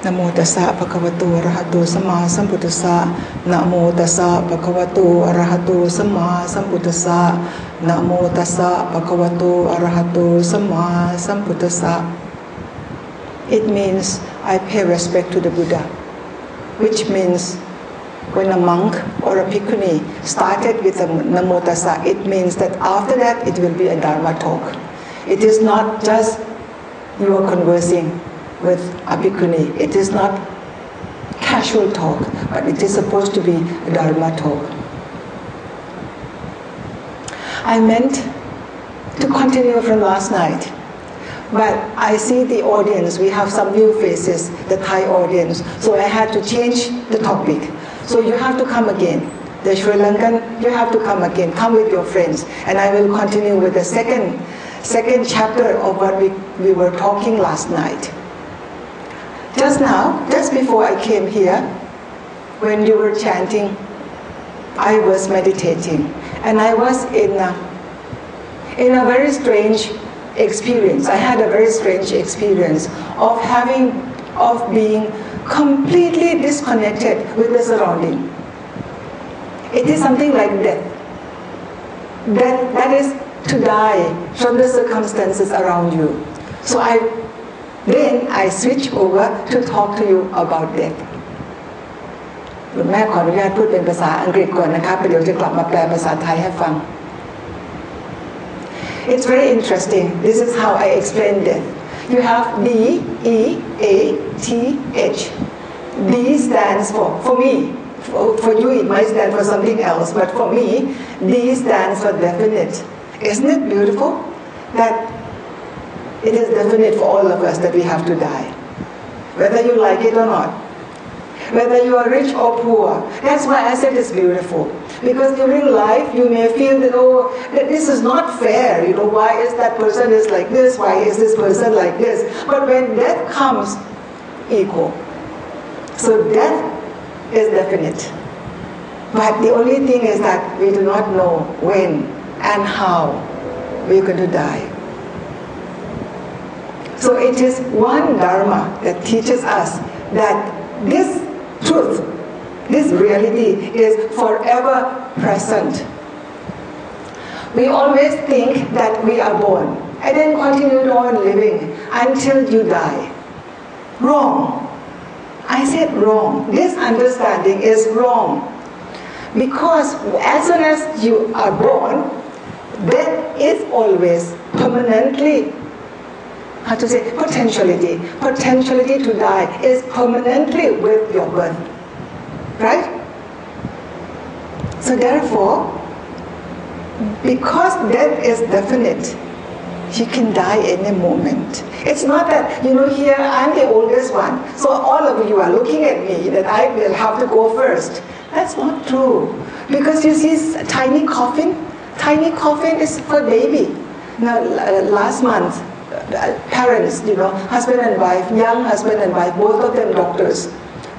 นะโมตัสสะภะคะวะโตอะระหะโตสัมมาสัมพุทธัสสะนะโมตัสสะภะคะวะโตอะระหะโตสัมมาสัมพุทธัสสะนะโมตัสสะภะคะวะโตอะระหะโตสัมมาสัมพุทธัสสะ It means I pay respect to the Buddha, which means when a monk or a bhikkhuni started with a Namo Tassa, it means that after that it will be a Dharma talk. It is not just you are conversing with a bhikkhuni. It is not casual talk, but it is supposed to be a Dharma talk. I meant to continue from last night, but I see the audience, we have some new faces, the Thai audience, so I had to change the topic. So you have to come again. The Sri Lankan, you have to come again. Come with your friends. And I will continue with the second chapter of what we were talking last night. Just now, just before I came here, when you were chanting, I was meditating. And I was in a very strange experience. I had a very strange experience of being completely disconnected with the surrounding. It is something like death. That is to die from the circumstances around you. So then I switch over to talk to you about death. คุณแม่ขออนุญาตพูดเป็นภาษาอังกฤษก่อนนะคะเดี๋ยวจะกลับมาแปลภาษาไทยให้ฟัง It's very interesting. This is how I explain death. You have D, E, A, T, H. D stands for me. For you it might stand for something else, but for me, D stands for definite. Isn't it beautiful that it is definite for all of us that we have to die, whether you like it or not, whether you are rich or poor. That's why I said it's beautiful, because during life you may feel that that this is not fair. Why is that person is like this? Why is this person like this? But when death comes, equal. So death is definite. But the only thing is that we do not know when and how we're going to die. So it is one Dharma that teaches us that this truth, this reality is forever present. We always think that we are born and then continue on living until you die. Wrong. I said wrong. This understanding is wrong. Because as soon as you are born, death is always permanently, how to say, potentiality. Potentiality to die is permanently with your birth. Right? So therefore, because death is definite, you can die any moment. It's not that, here I'm the oldest one, so all of you are looking at me that I will have to go first. That's not true. Because you see tiny coffin is for baby. Now, last month, parents, husband and wife, young husband and wife, both of them doctors,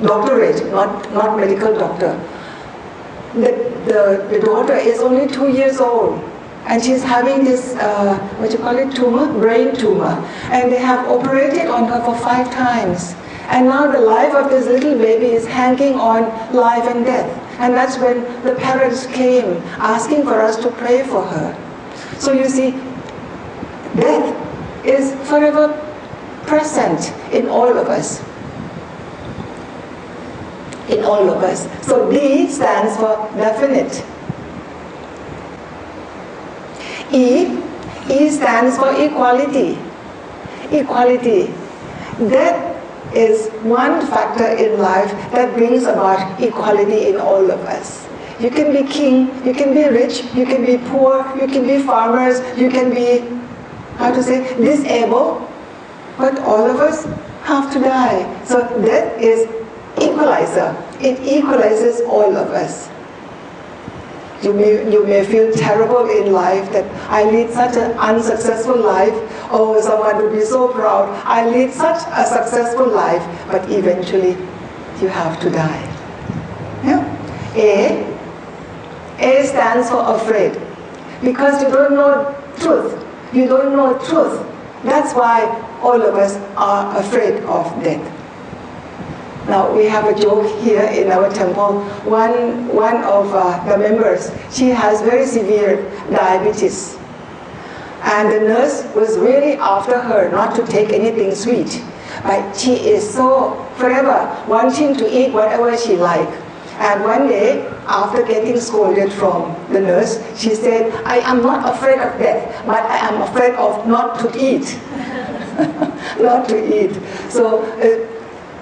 doctorate, not medical doctor. The daughter is only 2 years old. And she's having this, tumor, brain tumor. And they have operated on her for 5 times. And now the life of this little baby is hanging on life and death. And that's when the parents came asking for us to pray for her. So you see, death is forever present in all of us. In all of us. So D stands for definite. E stands for equality. Equality. Death is one factor in life that brings about equality in all of us. You can be king, you can be rich, you can be poor, you can be farmers, you can be, disabled, but all of us have to die. So death is equalizer. It equalizes all of us. You may feel terrible in life that I lead such an unsuccessful life. Oh, someone would be so proud. I lead such a successful life, but eventually you have to die. Yeah? A stands for afraid. Because you don't know truth. You don't know truth. That's why all of us are afraid of death. Now we have a joke here in our temple. One of the members, she has very severe diabetes. And the nurse was really after her not to take anything sweet. But she is so forever wanting to eat whatever she likes. And one day, after getting scolded from the nurse, she said, I am not afraid of death, but I am afraid of not to eat. Not to eat. So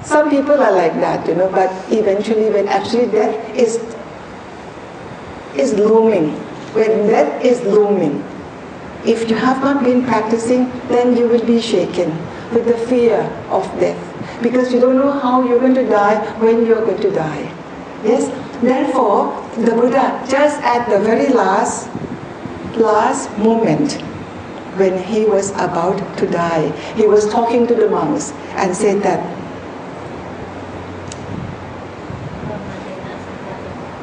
some people are like that, but eventually when actually death is looming, when death is looming, if you have not been practicing, then you will be shaken with the fear of death, because you don't know how you're going to die, when you're going to die. Yes? Therefore, the Buddha, just at the very last moment, when he was about to die, he was talking to the monks and said that,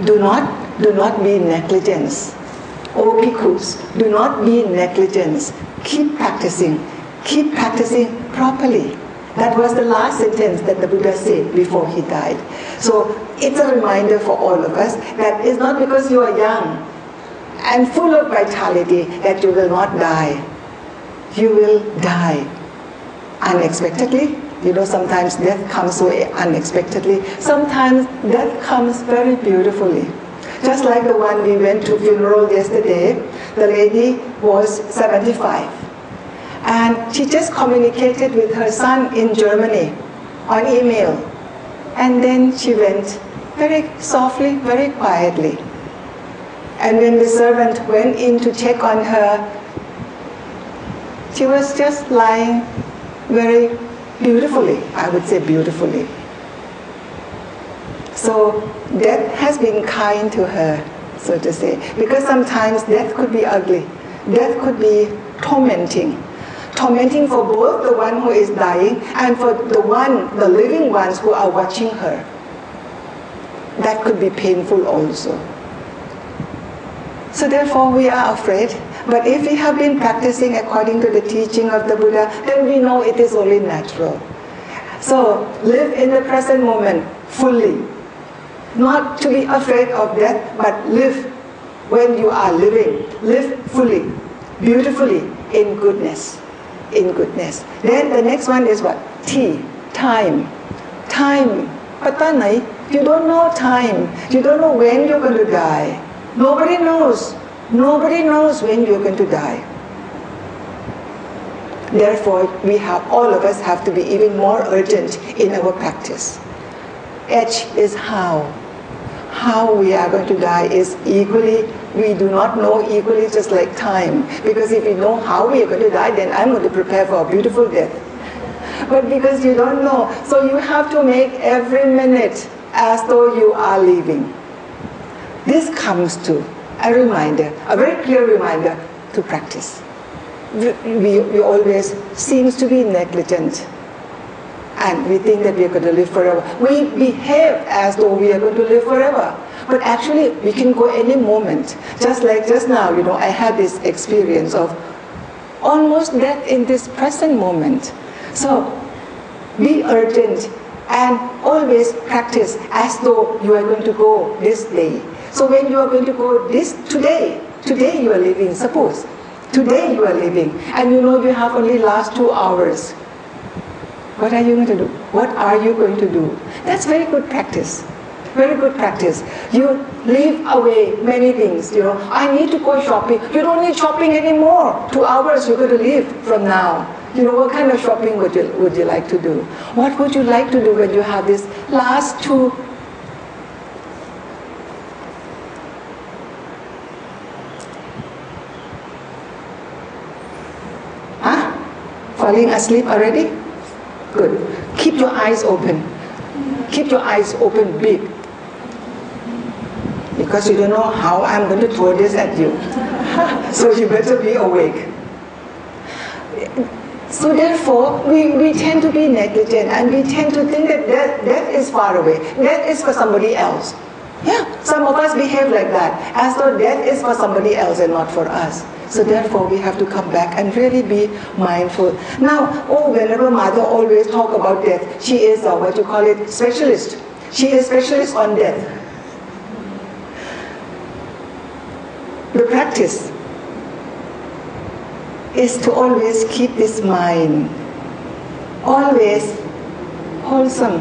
do not be negligent. O bhikkhus, do not be negligent. Keep practicing properly. That was the last sentence that the Buddha said before he died. So it's a reminder for all of us that it's not because you are young and full of vitality that you will not die. You will die unexpectedly. Sometimes death comes so unexpectedly. Sometimes death comes very beautifully. Just like the one we went to funeral yesterday, the lady was 75. And she just communicated with her son in Germany on email. And then she went very softly, very quietly. And when the servant went in to check on her, she was just lying very beautifully, I would say beautifully. So death has been kind to her, so to say, because sometimes death could be ugly. Death could be tormenting for both the one who is dying and for the living ones who are watching her. That could be painful also. So therefore we are afraid. But if we have been practicing according to the teaching of the Buddha, then we know it is only natural. So live in the present moment fully. Not to be afraid of death, but live when you are living. Live fully, beautifully, in goodness. In goodness. Then the next one is what? T, time. Time. Pata nahi? You don't know time. You don't know when you're going to die. Nobody knows. Nobody knows when you're going to die. Therefore, all of us have to be even more urgent in our practice. H is how. How we are going to die is equally, we do not know equally just like time. Because if we know how we are going to die, then I'm going to prepare for a beautiful death. But because you don't know, so you have to make every minute as though you are leaving. This comes to a reminder, a very clear reminder to practice. We always seems to be negligent. And we think that we are going to live forever. We behave as though we are going to live forever. But actually, we can go any moment. Just like just now, I had this experience of almost death in this present moment. So, be urgent and always practice as though you are going to go this day. So when you are going to go today you are living, suppose. Today you are living, and you have only last 2 hours. What are you going to do? What are you going to do? That's very good practice. Very good practice. You leave away many things. I need to go shopping. You don't need shopping anymore. 2 hours you're going to leave from now. What kind of shopping would you like to do? What would you like to do when you have this last 2? Falling asleep already? Good. Keep your eyes open. Keep your eyes open big. Because you don't know how I'm going to throw this at you. So you better be awake. So therefore, we tend to be negligent and we tend to think that death is far away. Death is for somebody else. Yeah, some of us behave like that, as though death is for somebody else and not for us. So therefore we have to come back and really be mindful. Now, whenever mother always talk about death, she is what you call it, specialist. She is specialist on death. The practice is to always keep this mind always wholesome.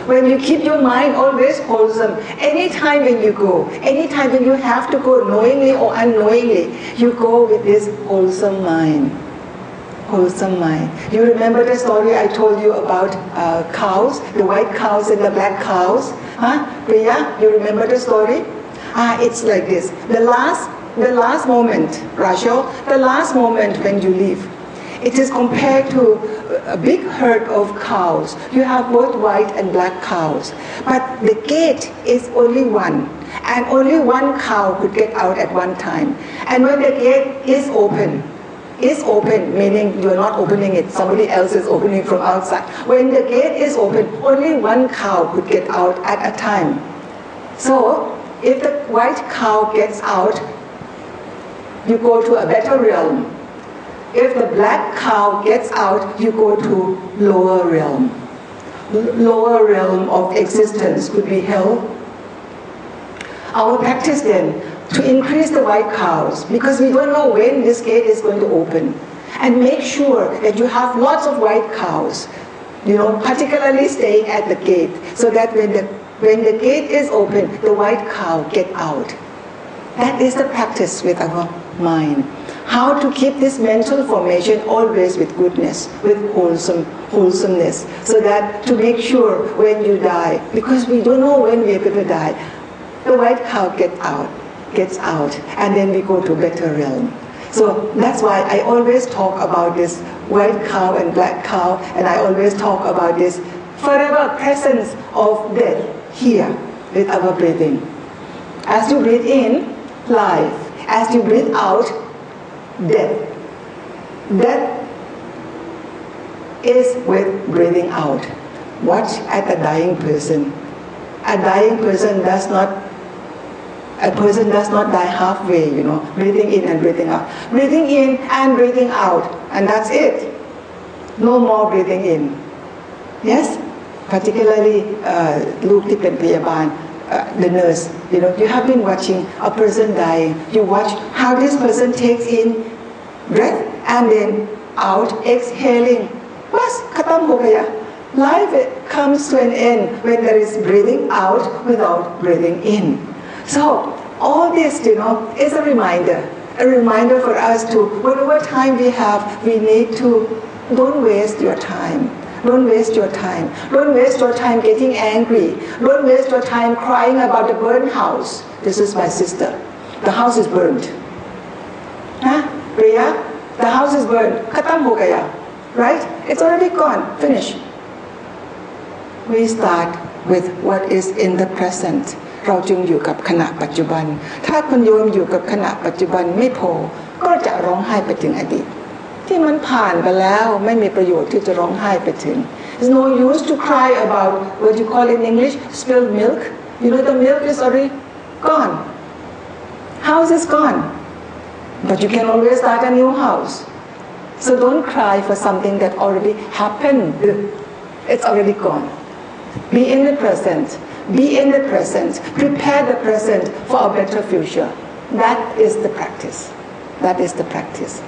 When you keep your mind always wholesome, anytime when you go, anytime when you have to go knowingly or unknowingly, you go with this wholesome mind. Wholesome mind. You remember the story I told you about cows, the white cows and the black cows? Priya, you remember the story? It's like this. The last moment, Rachel, the last moment when you leave, it is compared to a big herd of cows. You have both white and black cows. But the gate is only one. And only one cow could get out at one time. And when the gate is open, meaning you're not opening it, somebody else is opening from outside. When the gate is open, only one cow could get out at a time. So, if the white cow gets out, you go to a better realm. If the black cow gets out, you go to lower realm. Lower realm of existence could be hell. Our practice then, to increase the white cows, because we don't know when this gate is going to open. And make sure that you have lots of white cows, particularly staying at the gate, so that when the gate is open, the white cow get out. That is the practice with our mind. How to keep this mental formation always with goodness, with wholesomeness, so that to make sure when you die, because we don't know when we're going to die, the white cow gets out, and then we go to a better realm. So that's why I always talk about this white cow and black cow, and I always talk about this forever presence of death here with our breathing. As you breathe in, life. As you breathe out, death. Death is with breathing out. Watch at a dying person. A dying person does not die halfway, breathing in and breathing out. Breathing in and breathing out, and that's it. No more breathing in. Yes? Particularly, Lukeที่เป็นพยาบาล the nurse, you have been watching a person dying. You watch how this person takes in breath and then out, exhaling. Bas, khatam ho gaya. Life comes to an end when there is breathing out without breathing in. So all this, is a reminder for us to, whatever time we have, we need to, don't waste your time. Don't waste your time. Don't waste your time getting angry. Don't waste your time crying about the burned house. This is my sister. The house is burned. Priya? The house is burned. Khatam ho gaya. Right? It's already gone. Finish. We start with what is in the present. เราจึงอยู่กับขณะปัจจุบัน ถ้าคุณโยมอยู่กับขณะปัจจุบันไม่พอ ก็จะร้องไห้ไปถึงอดีต ที่มันผ่านไปแล้วไม่มีประโยชน์ที่จะร้องไห้ไปถึง There's no use to cry about what you call in English spilled milk. The milk is already gone. House is gone. But you can always start a new house. So don't cry for something that already happened. It's already gone. Be in the present. Be in the present. Prepare the present for a better future. That is the practice. That is the practice.